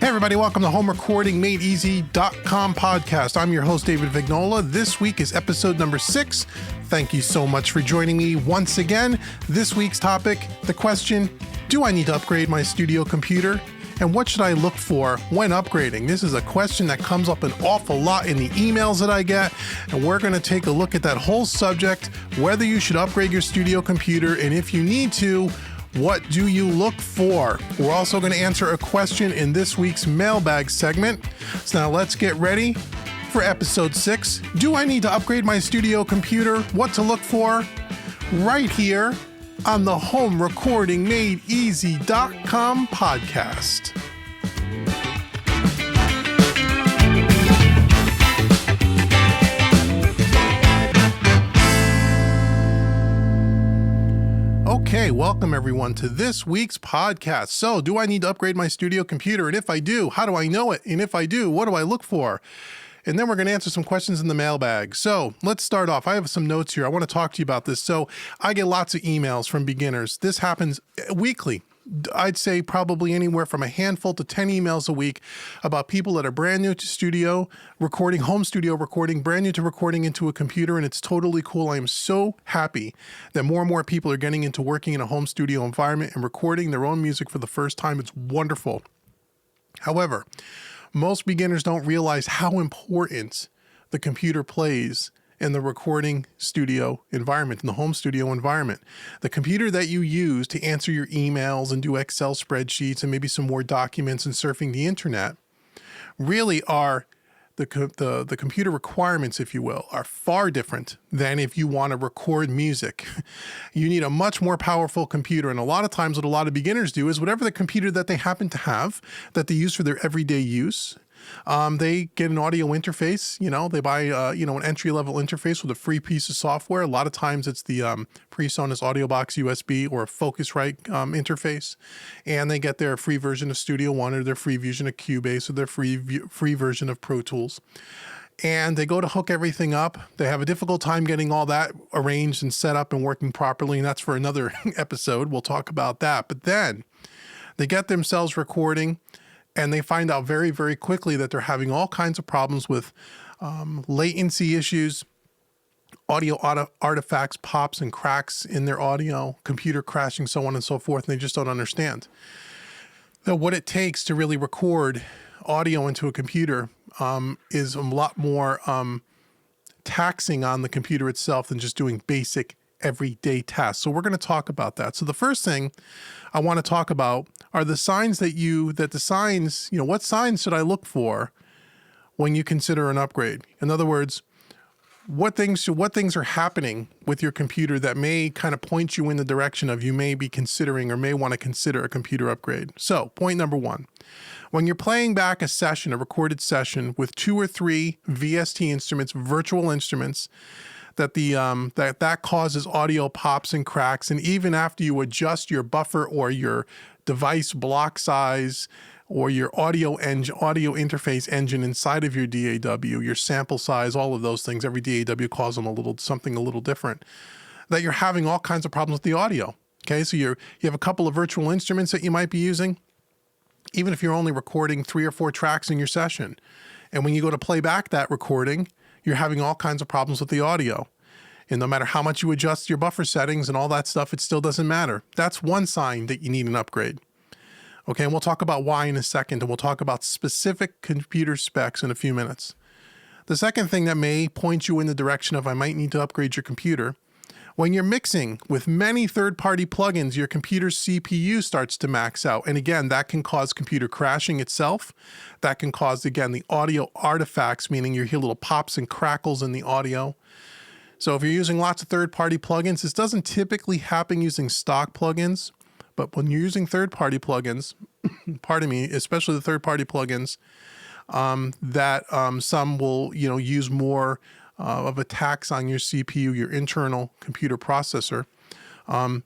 everybody, welcome to HomeRecordingMadeEasy.com podcast. I'm your host, David Vignola. This week is episode number 6. Thank you so much for joining me once again. This week's topic, the question, do I need to upgrade my studio computer? And what should I look for when upgrading? This is a question that comes up an awful lot in the emails that I get, and we're going to take a look at that whole subject, whether you should upgrade your studio computer, and if you need to, what do you look for? We're also going to answer a question in this week's mailbag segment. So now let's get ready for episode 6. Do I need to upgrade my studio computer? What to look for? Right here on the HomeRecordingMadeEasy.com podcast. Okay, welcome everyone to this week's podcast. So, do I need to upgrade my studio computer? And if I do, how do I know it? And if I do, what do I look for? And then we're going to answer some questions in the mailbag. So let's start off. I have some notes here. I want to talk to you about this. So I get lots of emails from beginners. This happens weekly. I'd say probably anywhere from a handful to 10 emails a week about people that are brand new to studio recording, home studio recording, brand new to recording into a computer, and it's totally cool. I am so happy that more and more people are getting into working in a home studio environment and recording their own music for the first time. It's wonderful. However, most beginners don't realize how important the computer plays in the recording studio environment, in the home studio environment. The computer that you use to answer your emails and do Excel spreadsheets and maybe some Word documents and surfing the internet really are the computer requirements, if you will, are far different than if you want to record music. You need a much more powerful computer. And a lot of times what a lot of beginners do is whatever the computer that they happen to have that they use for their everyday use, they get an audio interface, they buy, an entry-level interface with a free piece of software. A lot of times it's the PreSonus AudioBox USB or a Focusrite interface, and they get their free version of Studio One or their free version of Cubase or their free version of Pro Tools. And they go to hook everything up. They have a difficult time getting all that arranged and set up and working properly, and that's for another episode. We'll talk about that. But then they get themselves recording, and they find out very, very quickly that they're having all kinds of problems with latency issues, audio artifacts, pops and cracks in their audio, computer crashing, so on and so forth, and they just don't understand that what it takes to really record audio into a computer is a lot more taxing on the computer itself than just doing basic everyday tasks. So we're going to talk about that. So the first thing I want to talk about are the signs what signs should I look for when you consider an upgrade? In other words, what things are happening with your computer that may kind of point you in the direction of you may be considering or may want to consider a computer upgrade. So point number 1, when you're playing back a recorded session with 2 or 3 VST instruments, virtual instruments, that causes audio pops and cracks. And even after you adjust your buffer or your device block size or your audio interface engine inside of your DAW, your sample size, all of those things, every DAW calls them something a little different, that you're having all kinds of problems with the audio. Okay, so you have a couple of virtual instruments that you might be using, even if you're only recording 3 or 4 tracks in your session. And when you go to play back that recording, you're having all kinds of problems with the audio. And no matter how much you adjust your buffer settings and all that stuff, it still doesn't matter. That's one sign that you need an upgrade. Okay, and we'll talk about why in a second, and we'll talk about specific computer specs in a few minutes. The second thing that may point you in the direction of I might need to upgrade your computer, when you're mixing with many third-party plugins, your computer's CPU starts to max out. And again, that can cause computer crashing itself. That can cause, again, the audio artifacts, meaning you hear little pops and crackles in the audio. So if you're using lots of third-party plugins, this doesn't typically happen using stock plugins, but when you're using third-party plugins, especially the third-party plugins, that some will, use more of a tax on your CPU, your internal computer processor.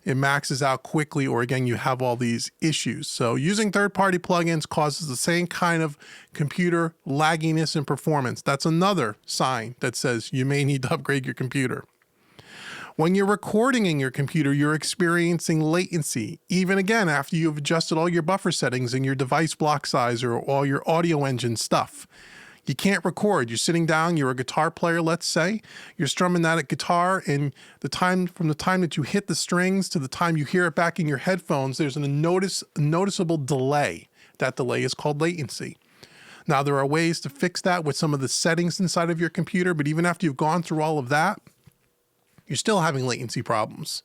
It maxes out quickly, or again, you have all these issues. So using third-party plugins causes the same kind of computer lagginess and performance. That's another sign that says you may need to upgrade your computer. When you're recording in your computer, you're experiencing latency even again after you've adjusted all your buffer settings and your device block size or all your audio engine stuff. You can't record. You're sitting down, you're a guitar player, let's say. You're strumming that guitar, and from the time that you hit the strings to the time you hear it back in your headphones, there's a noticeable delay. That delay is called latency. Now, there are ways to fix that with some of the settings inside of your computer, but even after you've gone through all of that, you're still having latency problems.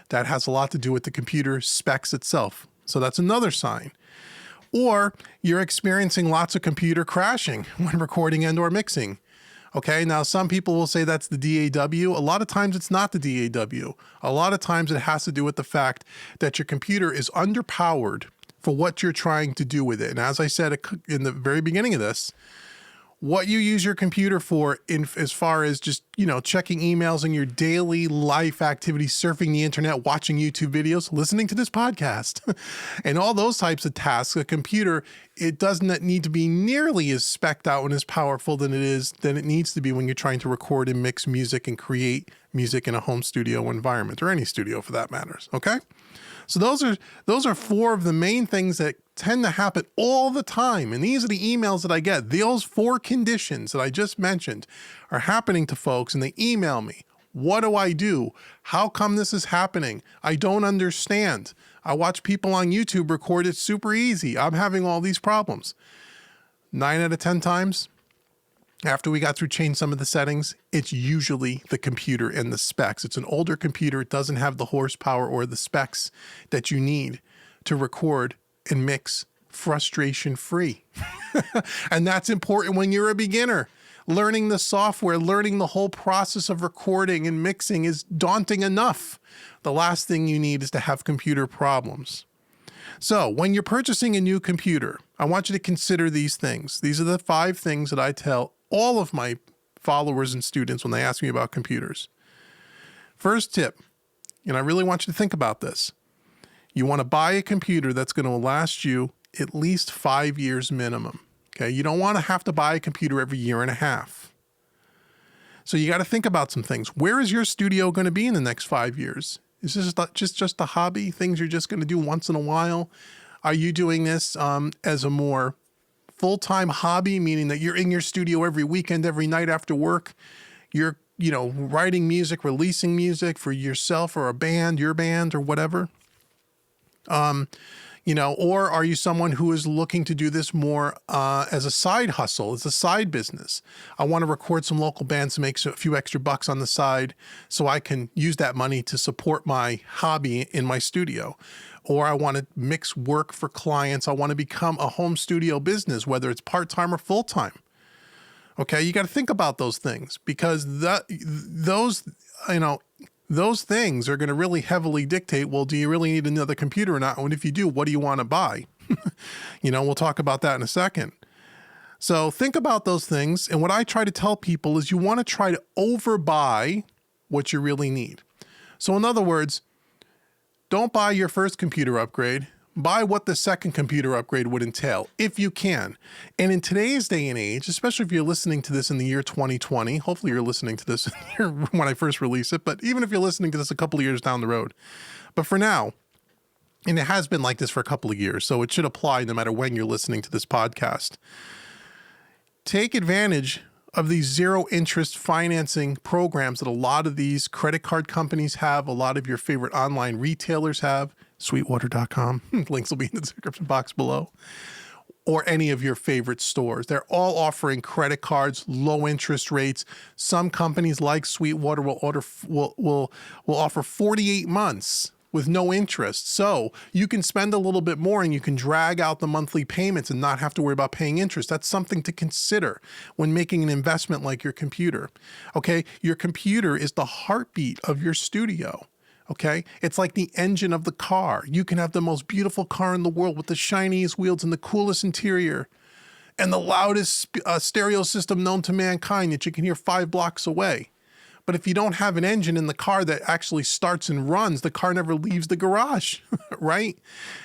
That has a lot to do with the computer specs itself. So that's another sign. Or you're experiencing lots of computer crashing when recording and or mixing. Okay, now some people will say that's the DAW. A lot of times it's not the DAW. A lot of times it has to do with the fact that your computer is underpowered for what you're trying to do with it. And as I said in the very beginning of this, what you use your computer for as far as just, checking emails and your daily life activities, surfing the internet, watching YouTube videos, listening to this podcast, and all those types of tasks, a computer, it doesn't need to be nearly as spec'd out and as powerful than it needs to be when you're trying to record and mix music and create music in a home studio environment, or any studio for that matters. Okay? So those are four of the main things that tend to happen all the time. And these are the emails that I get. Those four conditions that I just mentioned are happening to folks, and they email me. What do I do? How come this is happening? I don't understand. I watch people on YouTube record it super easy. I'm having all these problems. 9 out of 10 times, after we got through changing some of the settings, it's usually the computer and the specs. It's an older computer. It doesn't have the horsepower or the specs that you need to record and mix frustration-free. And that's important when you're a beginner. Learning the software, learning the whole process of recording and mixing is daunting enough. The last thing you need is to have computer problems. So when you're purchasing a new computer, I want you to consider these things. These are the 5 things that I tell all of my followers and students when they ask me about computers. First tip, and I really want you to think about this. You want to buy a computer that's going to last you at least 5 years minimum. Okay, you don't want to have to buy a computer every year and a half. So you got to think about some things. Where is your studio going to be in the next 5 years? Is this just a hobby, things you're just going to do once in a while? Are you doing this as a more full-time hobby, meaning that you're in your studio every weekend, every night after work? You're, writing music, releasing music for yourself or a band, your band or whatever? Or are you someone who is looking to do this more as a side hustle, as a side business? I want to record some local bands to make a few extra bucks on the side so I can use that money to support my hobby in my studio. Or I want to mix work for clients. I want to become a home studio business, whether it's part-time or full-time. Okay, you got to think about those things, because those things are going to really heavily dictate, well, do you really need another computer or not? And if you do, what do you want to buy? We'll talk about that in a second. So think about those things. And what I try to tell people is you want to try to overbuy what you really need. So in other words, don't buy your first computer upgrade. Buy what the second computer upgrade would entail, if you can. And in today's day and age, especially if you're listening to this in the year 2020, hopefully you're listening to this when I first release it, but even if you're listening to this a couple of years down the road. But for now, and it has been like this for a couple of years, so it should apply no matter when you're listening to this podcast. Take advantage of these zero interest financing programs that a lot of these credit card companies have, a lot of your favorite online retailers have. Sweetwater.com. Links will be in the description box below. Or any of your favorite stores. They're all offering credit cards, low interest rates. Some companies like Sweetwater will offer 48 months with no interest. So you can spend a little bit more and you can drag out the monthly payments and not have to worry about paying interest. That's something to consider when making an investment like your computer. Okay, your computer is the heartbeat of your studio. Okay, it's like the engine of the car. You can have the most beautiful car in the world with the shiniest wheels and the coolest interior and the loudest stereo system known to mankind that you can hear 5 blocks away. But if you don't have an engine in the car that actually starts and runs, the car never leaves the garage, right?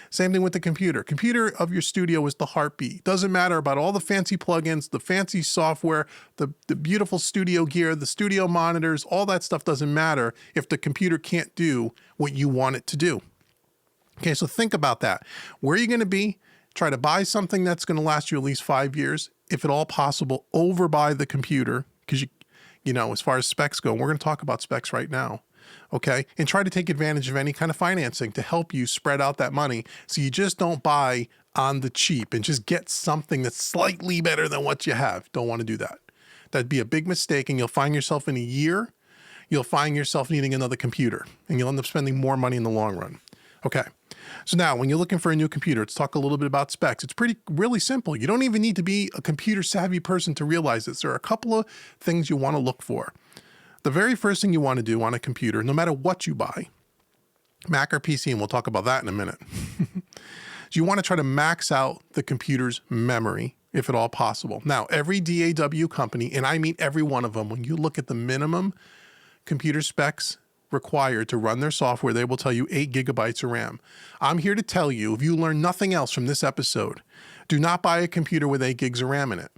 Same thing with the computer. Computer of your studio is the heartbeat. Doesn't matter about all the fancy plugins, the fancy software, the beautiful studio gear, the studio monitors, all that stuff doesn't matter if the computer can't do what you want it to do. Okay, so think about that. Where are you going to be? Try to buy something that's going to last you at least 5 years. If at all possible, overbuy the computer because you know, as far as specs go, we're going to talk about specs right now. Okay. And try to take advantage of any kind of financing to help you spread out that money. So you just don't buy on the cheap and just get something that's slightly better than what you have. Don't want to do that. That'd be a big mistake. And you'll find yourself in a year, you'll find yourself needing another computer and you'll end up spending more money in the long run. Okay. So now when you're looking for a new computer, let's talk a little bit about specs. It's really simple. You don't even need to be a computer savvy person to realize this. There are a couple of things you want to look for. The very first thing you want to do on a computer, no matter what you buy, Mac or PC, and we'll talk about that in a minute, is you want to try to max out the computer's memory, if at all possible. Now, every DAW company, and I mean every one of them, when you look at the minimum computer specs required to run their software, they will tell you 8 gigabytes of RAM. I'm here to tell you, if you learn nothing else from this episode, do not buy a computer with 8 gigs of RAM in it.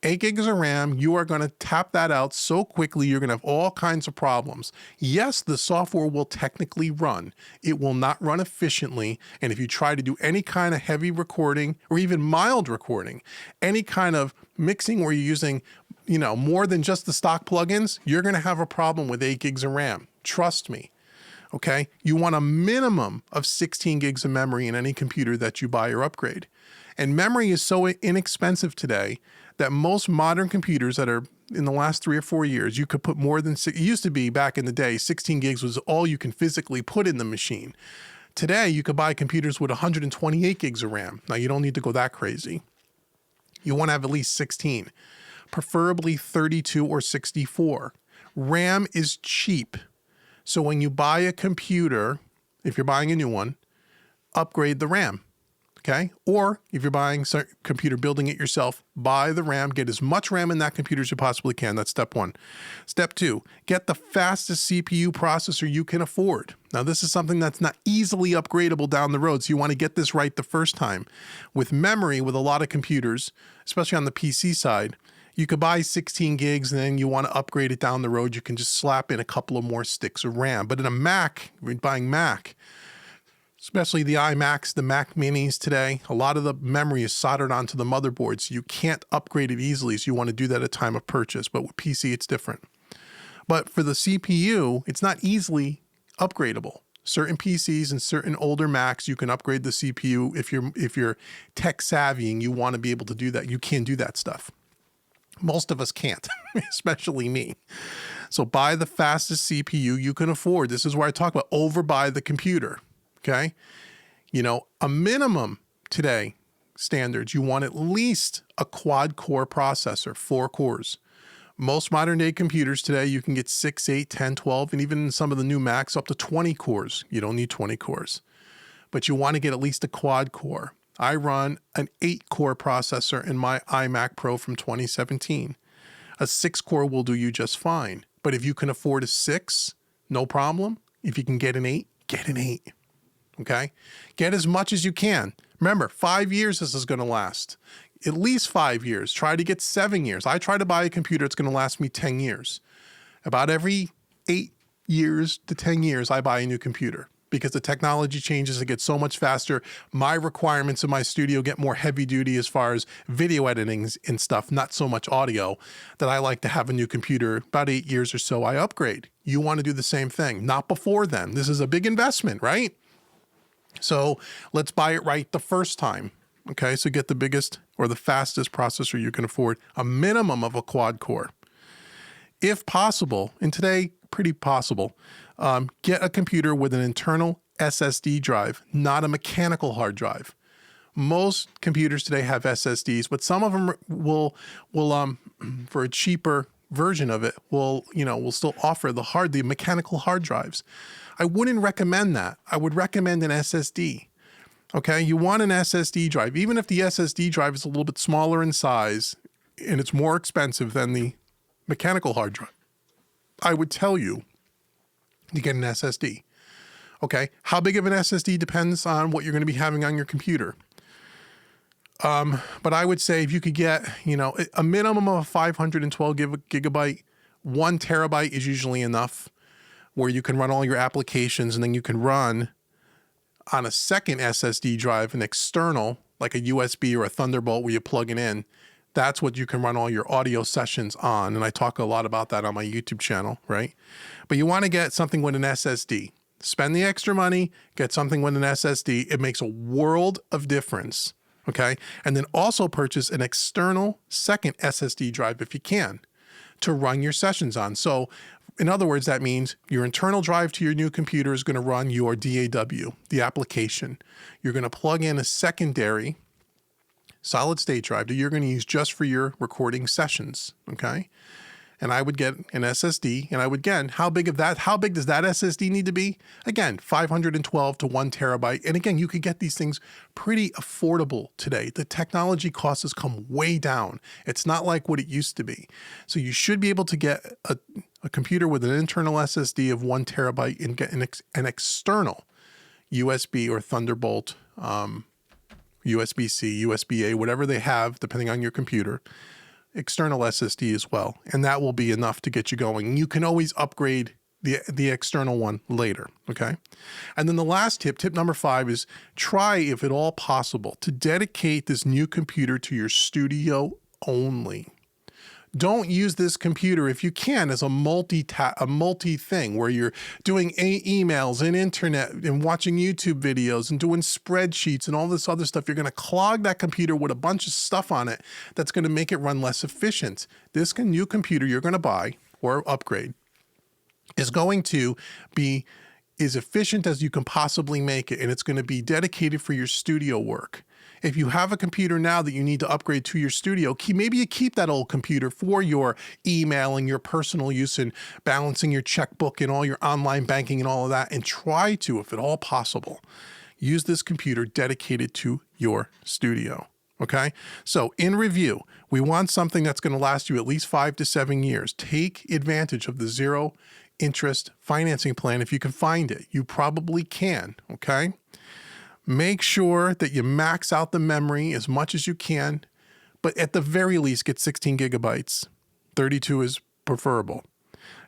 8 gigs of RAM, you are going to tap that out so quickly, you're going to have all kinds of problems. Yes, the software will technically run. It will not run efficiently. And if you try to do any kind of heavy recording or even mild recording, any kind of mixing where you're using, you know, more than just the stock plugins, you're going to have a problem with 8 gigs of RAM. Trust me. Okay. You want a minimum of 16 gigs of memory in any computer that you buy or upgrade. And memory is so inexpensive today that most modern computers that are in the last 3 or 4 years, you could put more than it used to be back in the day, 16 gigs was all you can physically put in the machine. Today, you could buy computers with 128 gigs of RAM. Now, you don't need to go that crazy. You want to have at least 16, preferably 32 or 64. RAM is cheap. So when you buy a computer, if you're buying a new one, upgrade the RAM. Okay. Or if you're buying a computer, building it yourself, buy the RAM, get as much RAM in that computer as you possibly can. That's step one. Step two, get the fastest CPU processor you can afford. Now, this is something that's not easily upgradable down the road. So you want to get this right the first time. With memory, with a lot of computers, especially on the PC side, you could buy 16 gigs and then you want to upgrade it down the road. You can just slap in a couple of more sticks of RAM. But in a Mac, if you're buying Mac, especially the iMacs, the Mac Minis today, a lot of the memory is soldered onto the motherboard, so you can't upgrade it easily, so you want to do that at time of purchase. But with PC, it's different. But for the CPU, it's not easily upgradable. Certain PCs and certain older Macs, you can upgrade the CPU if you're tech savvy and you want to be able to do that. You can do that stuff. Most of us can't, especially me. So buy the fastest CPU you can afford. This is where I talk about overbuy the computer. Okay. You know, a minimum today standards, you want at least a quad core processor, 4 cores. Most modern day computers today, you can get 6, 8, 10, 12, and even some of the new Macs up to 20 cores. You don't need 20 cores, but you want to get at least a quad core. I run an 8-core processor in my iMac Pro from 2017. A 6-core will do you just fine. But if you can afford a 6, no problem. If you can get an 8, get an 8. Okay? Get as much as you can. Remember, 5 years this is going to last. At least 5 years. Try to get 7 years. I try to buy a computer that's going to last me 10 years. About every 8 years to 10 years, I buy a new computer because the technology changes. It gets so much faster. My requirements in my studio get more heavy duty as far as video editing and stuff, not so much audio, that I like to have a new computer. About 8 years or so, I upgrade. You want to do the same thing. Not before then. This is a big investment, right? So let's buy it right the first time. Okay, so get the biggest or the fastest processor you can afford, a minimum of a quad core. If possible, and today, pretty possible, get a computer with an internal SSD drive, not a mechanical hard drive. Most computers today have SSDs, but some of them will for a cheaper version of it, will still offer the mechanical hard drives. I wouldn't recommend that. I would recommend an SSD. Okay, you want an SSD drive, even if the SSD drive is a little bit smaller in size and it's more expensive than the mechanical hard drive. I would tell you to get an SSD. Okay, how big of an SSD depends on what you're going to be having on your computer. But I would say if you could get, a minimum of a 512 gigabyte, 1 terabyte is usually enough, where you can run all your applications, and then you can run on a second SSD drive, an external, like a USB or a Thunderbolt where you plug it in. That's what you can run all your audio sessions on. And I talk a lot about that on my YouTube channel, right? But you want to get something with an SSD. Spend the extra money, get something with an SSD. It makes a world of difference, okay? And then also purchase an external second SSD drive if you can to run your sessions on. So in other words, that means your internal drive to your new computer is going to run your DAW, the application. You're going to plug in a secondary solid state drive that you're going to use just for your recording sessions, okay? And I would get an SSD, and I would, again, how big does that SSD need to be? Again, 512 to 1 terabyte. And again, you could get these things pretty affordable today. The technology costs has come way down. It's not like what it used to be. So you should be able to get a computer with an internal SSD of 1 terabyte and get an external USB or Thunderbolt, USB-C, USB-A, whatever they have, depending on your computer, external SSD as well. And that will be enough to get you going. You can always upgrade the external one later, okay? And then the last tip number 5, is try, if at all possible, to dedicate this new computer to your studio only. Don't use this computer, if you can, as a multi thing where you're doing emails and internet and watching YouTube videos and doing spreadsheets and all this other stuff. You're going to clog that computer with a bunch of stuff on it that's going to make it run less efficient. This new computer you're going to buy or upgrade is going to be as efficient as you can possibly make it, and it's going to be dedicated for your studio work. If you have a computer now that you need to upgrade to your studio, maybe you keep that old computer for your email and your personal use and balancing your checkbook and all your online banking and all of that, and try to, if at all possible, use this computer dedicated to your studio. Okay? So in review, we want something that's going to last you at least 5 to 7 years. Take advantage of the zero interest financing plan if you can find it. You probably can, okay? Make sure that you max out the memory as much as you can, but at the very least, get 16 gigabytes. 32 is preferable.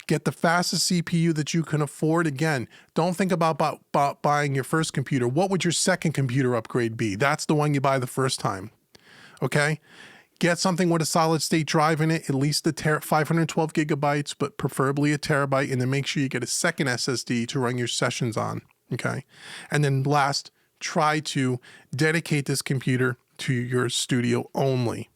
Get the fastest CPU that you can afford. Again, don't think about buying your first computer. What would your second computer upgrade be? That's the one you buy the first time, okay? Get something with a solid state drive in it, at least 512 gigabytes, but preferably a terabyte, and then make sure you get a second SSD to run your sessions on, okay? And then last, try to dedicate this computer to your studio only.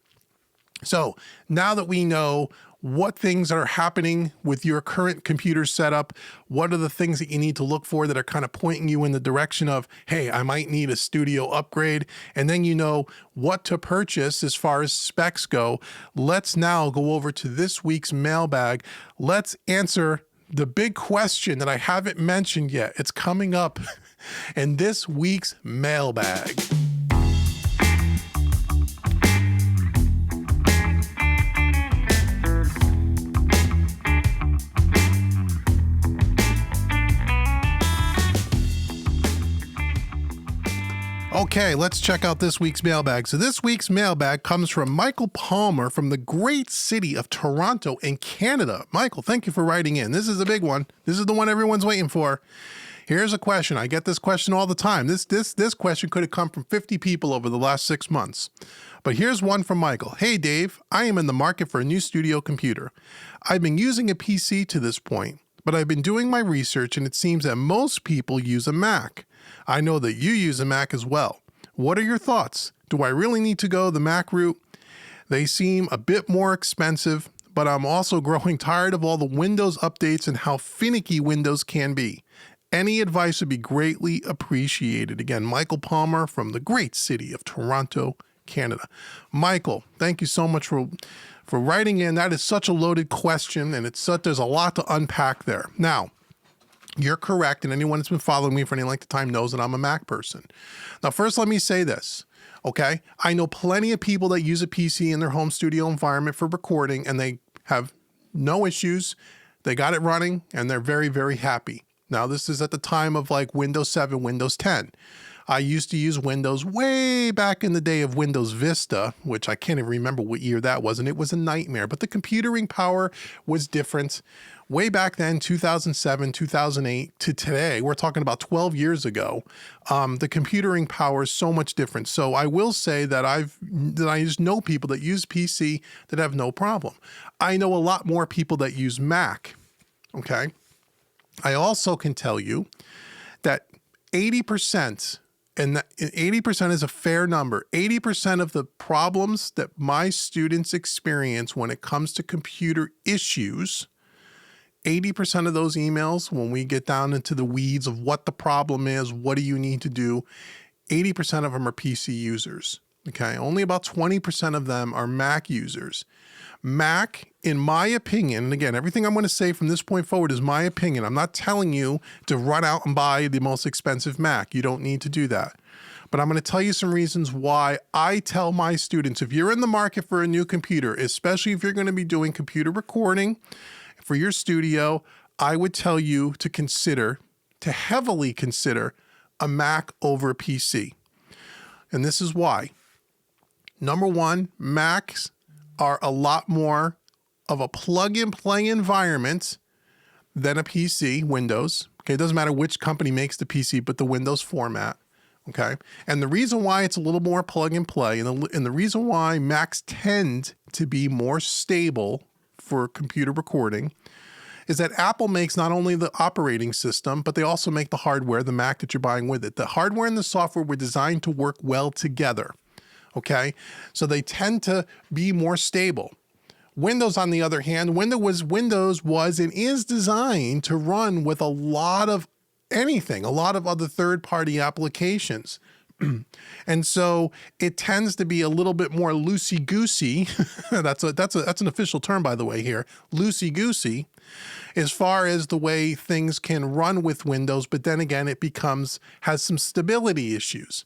So now that we know what things are happening with your current computer setup, what are the things that you need to look for that are kind of pointing you in the direction of, hey, I might need a studio upgrade, and then you know what to purchase as far as specs go, let's now go over to this week's mailbag. Let's answer the big question that I haven't mentioned yet. It's coming up in this week's mailbag. Okay, let's check out this week's mailbag. So this week's mailbag comes from Michael Palmer from the great city of Toronto in Canada. Michael, thank you for writing in. This is a big one. This is the one everyone's waiting for. Here's a question. I get this question all the time. This question could have come from 50 people over the last 6 months. But here's one from Michael. Hey, Dave, I am in the market for a new studio computer. I've been using a PC to this point, but I've been doing my research and it seems that most people use a Mac. I know that you use a Mac as well. What are your thoughts? Do I really need to go the Mac route? They seem a bit more expensive, but I'm also growing tired of all the Windows updates and how finicky Windows can be. Any advice would be greatly appreciated. Again, Michael Palmer from the great city of Toronto, Canada. Michael, thank you so much for writing in. That is such a loaded question, and there's a lot to unpack there. Now, you're correct, and anyone that's been following me for any length of time knows that I'm a Mac person. Now, first, let me say this, okay? I know plenty of people that use a PC in their home studio environment for recording, and they have no issues. They got it running and they're very, very happy. Now, this is at the time of like Windows 7, Windows 10. I used to use Windows way back in the day of Windows Vista, which I can't even remember what year that was, and it was a nightmare. But the computering power was different. Way back then, 2007, 2008 to today, we're talking about 12 years ago, the computering power is so much different. So I will say that I just know people that use PC that have no problem. I know a lot more people that use Mac, okay? I also can tell you that 80%, and 80% is a fair number, 80% of the problems that my students experience when it comes to computer issues, 80% of those emails, when we get down into the weeds of what the problem is, what do you need to do, 80% of them are PC users, okay? Only about 20% of them are Mac users. Mac, in my opinion, and again, everything I'm going to say from this point forward is my opinion. I'm not telling you to run out and buy the most expensive Mac. You don't need to do that. But I'm going to tell you some reasons why I tell my students, if you're in the market for a new computer, especially if you're going to be doing computer recording for your studio, I would tell you to heavily consider a Mac over a PC. And this is why. Number one, Macs are a lot more of a plug-and-play environment than a PC, Windows. Okay, it doesn't matter which company makes the PC, but the Windows format. Okay, and the reason why it's a little more plug-and-play, and the reason why Macs tend to be more stable for computer recording is that Apple makes not only the operating system, but they also make the hardware, the Mac that you're buying with it. The hardware and the software were designed to work well together. Okay, so they tend to be more stable. Windows, on the other hand, Windows was and is designed to run with a lot of anything, a lot of other third-party applications. And so it tends to be a little bit more loosey-goosey. That's an official term, by the way, here. Loosey-goosey, as far as the way things can run with Windows, but then again, has some stability issues.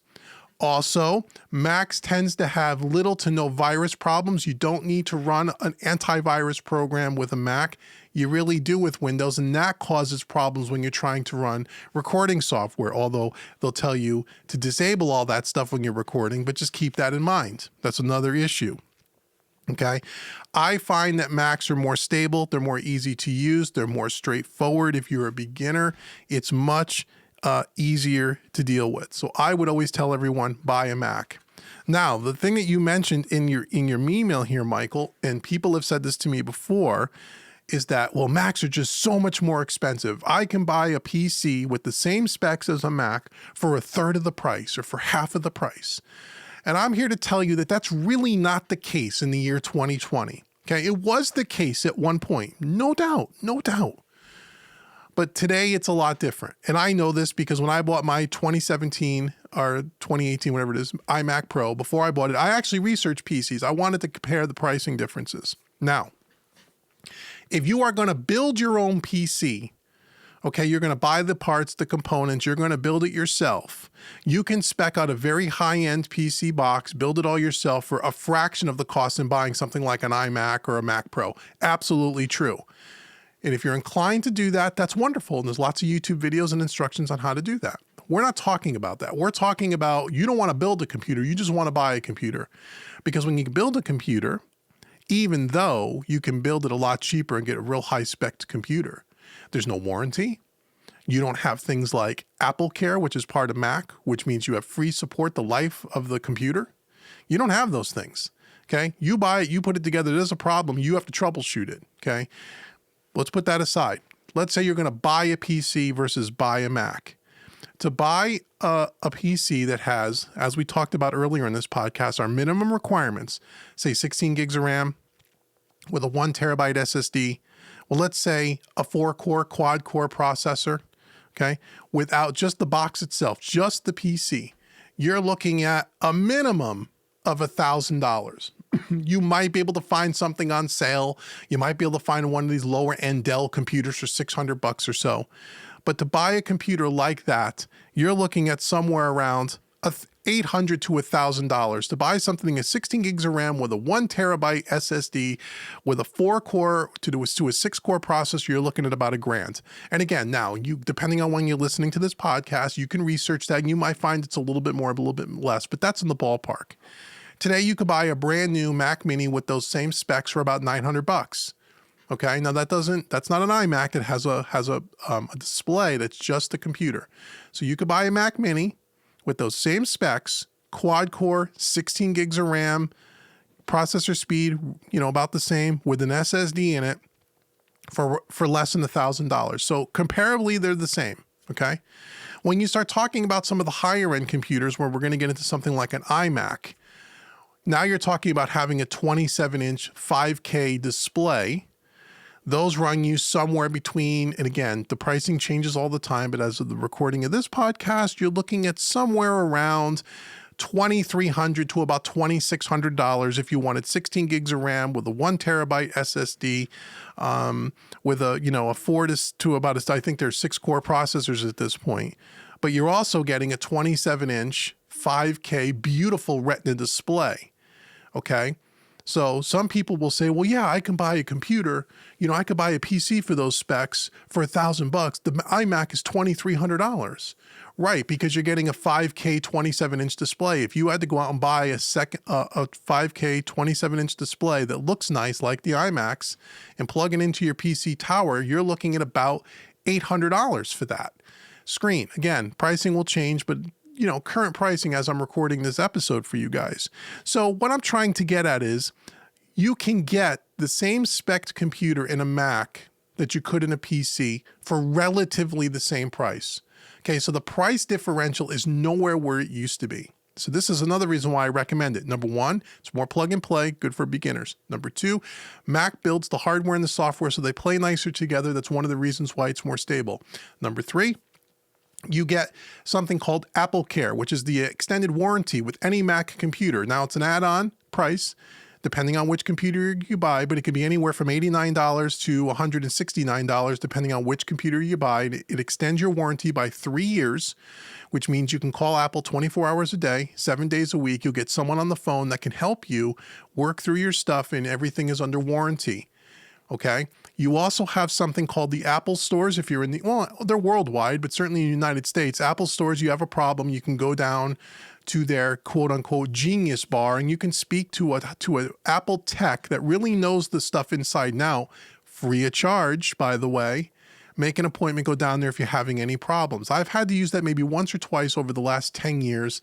Also, Macs tends to have little to no virus problems. You don't need to run an antivirus program with a Mac. You really do with Windows, and that causes problems when you're trying to run recording software, although they'll tell you to disable all that stuff when you're recording, but just keep that in mind. That's another issue. Okay, I find that Macs are more stable. They're more easy to use. They're more straightforward. If you're a beginner, it's much easier to deal with. So I would always tell everyone, buy a Mac. Now, the thing that you mentioned in your email here, Michael, and people have said this to me before, is that, well, Macs are just so much more expensive. I can buy a PC with the same specs as a Mac for a third of the price or for half of the price. And I'm here to tell you that that's really not the case in the year 2020. Okay, it was the case at one point, no doubt, no doubt. But today it's a lot different. And I know this because when I bought my 2017 or 2018, whatever it is, iMac Pro, before I bought it, I actually researched PCs. I wanted to compare the pricing differences. Now, if you are going to build your own PC, okay, you're going to buy the parts, the components, you're going to build it yourself. You can spec out a very high-end PC box, build it all yourself for a fraction of the cost in buying something like an iMac or a Mac Pro. Absolutely true. And if you're inclined to do that, that's wonderful. And there's lots of YouTube videos and instructions on how to do that. We're not talking about that. We're talking about you don't want to build a computer. You just want to buy a computer. Because when you build a computer, even though you can build it a lot cheaper and get a real high-spec computer, there's no warranty. You don't have things like Apple Care, which is part of Mac, which means you have free support the life of the computer. You don't have those things, okay? You buy it, you put it together, there's a problem, you have to troubleshoot it, okay? Let's put that aside. Let's say you're going to buy a PC versus buy a Mac. To buy a PC that has, as we talked about earlier in this podcast, our minimum requirements, say 16 gigs of RAM with a 1 terabyte SSD, well, let's say a 4-core quad-core processor, okay, without just the box itself, just the PC, you're looking at a minimum of $1,000. You might be able to find something on sale. You might be able to find one of these lower end Dell computers for $600 or so. But to buy a computer like that, you're looking at somewhere around $800 to $1,000. To buy something at 16 gigs of RAM with a 1 terabyte SSD with a 4-core to a 6-core processor, you're looking at about $1,000. And again, now, depending on when you're listening to this podcast, you can research that and you might find it's a little bit more, a little bit less, but that's in the ballpark. Today, you could buy a brand new Mac Mini with those same specs for about $900. Okay, now that's not an iMac. It has a display that's just a computer. So you could buy a Mac Mini with those same specs, quad core, 16 gigs of RAM, processor speed, about the same with an SSD in it for less than $1,000. So comparably, they're the same. Okay, when you start talking about some of the higher end computers, where we're going to get into something like an iMac, now you're talking about having a 27-inch 5K display. Those run you somewhere between, and again, the pricing changes all the time, but as of the recording of this podcast, you're looking at somewhere around $2,300 to about $2,600 if you wanted 16 gigs of RAM with a 1 terabyte SSD, with a 4 to about, I think there's 6-core processors at this point. But you're also getting a 27-inch 5K beautiful Retina display. Okay. So some people will say, well, yeah, I can buy a computer. I could buy a PC for those specs for $1,000. The iMac is $2,300. Right, because you're getting a 5K 27-inch display. If you had to go out and buy a 5K 27-inch display that looks nice like the iMacs and plug it into your PC tower, you're looking at about $800 for that screen. Again, pricing will change, but current pricing as I'm recording this episode for you guys. So what I'm trying to get at is you can get the same spec computer in a Mac that you could in a PC for relatively the same price. Okay, so the price differential is nowhere where it used to be. So this is another reason why I recommend it. Number one, it's more plug and play, good for beginners. Number two, Mac builds the hardware and the software so they play nicer together. That's one of the reasons why it's more stable. Number three, you get something called Apple Care, which is the extended warranty with any Mac computer. Now, it's an add-on price, depending on which computer you buy, but it could be anywhere from $89 to $169, depending on which computer you buy. It extends your warranty by 3 years, which means you can call Apple 24 hours a day, 7 days a week. You'll get someone on the phone that can help you work through your stuff, and everything is under warranty. Okay. You also have something called the Apple stores. If you're they're worldwide, but certainly in the United States, Apple stores, you have a problem, you can go down to their quote unquote genius bar and you can speak to a Apple tech that really knows the stuff inside now, free of charge, by the way. Make an appointment, go down there if you're having any problems. I've had to use that maybe once or twice over the last 10 years,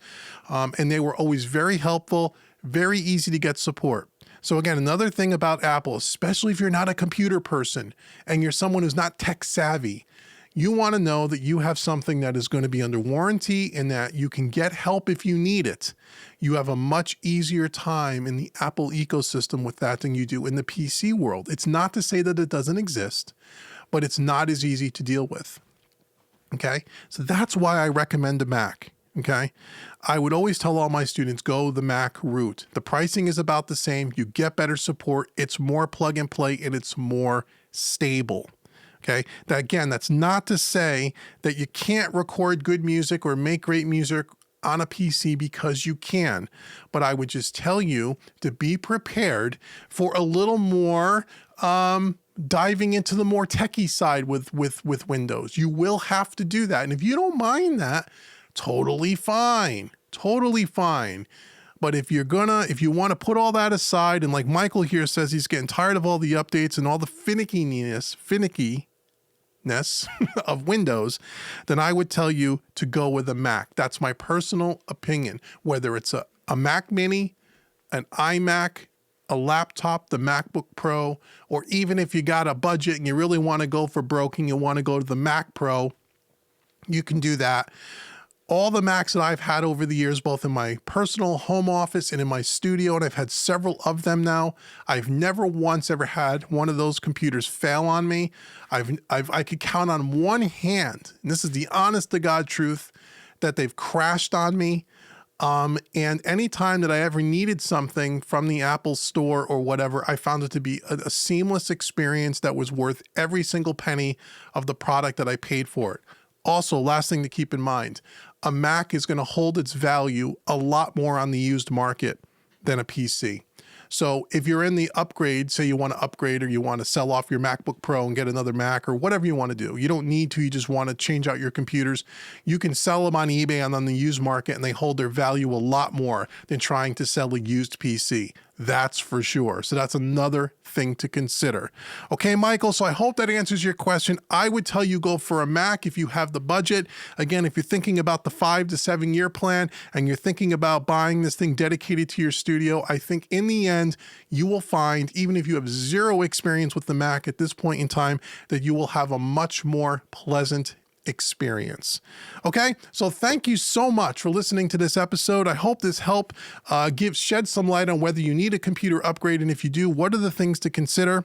and they were always very helpful, very easy to get support. So again, another thing about Apple, especially if you're not a computer person and you're someone who's not tech savvy, you want to know that you have something that is going to be under warranty and that you can get help if you need it. You have a much easier time in the Apple ecosystem with that than you do in the PC world. It's not to say that it doesn't exist, but it's not as easy to deal with. Okay, so that's why I recommend a Mac. Okay, I would always tell all my students, go the Mac route. The pricing is about the same. You get better support. It's more plug and play and it's more stable. Okay, that's not to say that you can't record good music or make great music on a PC, because you can. But I would just tell you to be prepared for a little more diving into the more techie side with Windows. You will have to do that. And if you don't mind that, totally fine. But if you want to put all that aside, and like Michael here says, he's getting tired of all the updates and all the finickiness of Windows, then I would tell you to go with a Mac. That's my personal opinion. Whether it's a Mac Mini, an iMac, a laptop, the MacBook Pro, or even if you got a budget and you really want to go for broke and you want to go to the Mac Pro, you can do that. All the Macs that I've had over the years, both in my personal home office and in my studio, and I've had several of them now, I've never once ever had one of those computers fail on me. I could count on one hand, and this is the honest to God truth, that they've crashed on me. And anytime that I ever needed something from the Apple store or whatever, I found it to be a seamless experience that was worth every single penny of the product that I paid for it. Also, last thing to keep in mind, a Mac is going to hold its value a lot more on the used market than a PC. So if you're in the upgrade, say you want to upgrade or you want to sell off your MacBook Pro and get another Mac or whatever you want to do, you don't need to, you just want to change out your computers. You can sell them on eBay and on the used market, and they hold their value a lot more than trying to sell a used PC. That's for sure. So that's another thing to consider. Okay, Michael, so I hope that answers your question. I would tell you go for a Mac if you have the budget. Again, if you're thinking about the 5 to 7 year plan and you're thinking about buying this thing dedicated to your studio, I think in the end, you will find, even if you have zero experience with the Mac at this point in time, that you will have a much more pleasant experience. Okay, so thank you so much for listening to this episode. I hope this help shed some light on whether you need a computer upgrade, and if you do, what are the things to consider.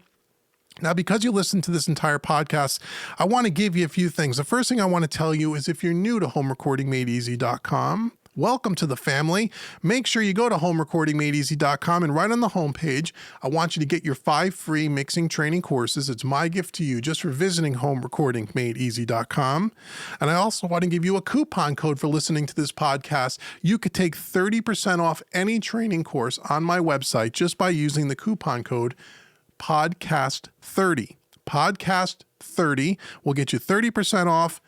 Now, because you listened to this entire podcast, I want to give you a few things. The first thing I want to tell you is if you're new to homerecordingmadeeasy.com, welcome to the family. Make sure you go to homerecordingmadeeasy.com, and right on the homepage, I want you to get your 5 free mixing training courses. It's my gift to you just for visiting homerecordingmadeeasy.com. And I also want to give you a coupon code for listening to this podcast. You could take 30% off any training course on my website just by using the coupon code podcast30. Podcast30 will get you 30% off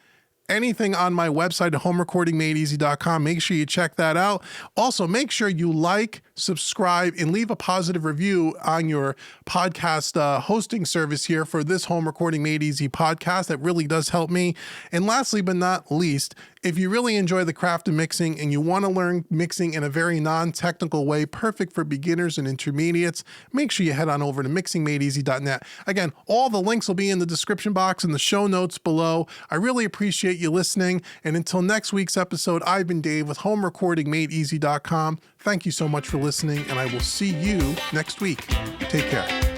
anything on my website at homerecordingmadeeasy.com. Make sure you check that out. Also, make sure you like, subscribe, and leave a positive review on your podcast hosting service here for this Home Recording Made Easy podcast. That really does help me. And lastly, but not least, if you really enjoy the craft of mixing and you want to learn mixing in a very non-technical way, perfect for beginners and intermediates, make sure you head on over to mixingmadeeasy.net. Again, all the links will be in the description box and the show notes below. I really appreciate you listening. And until next week's episode, I've been Dave with homerecordingmadeeasy.com. Thank you so much for listening, and I will see you next week. Take care.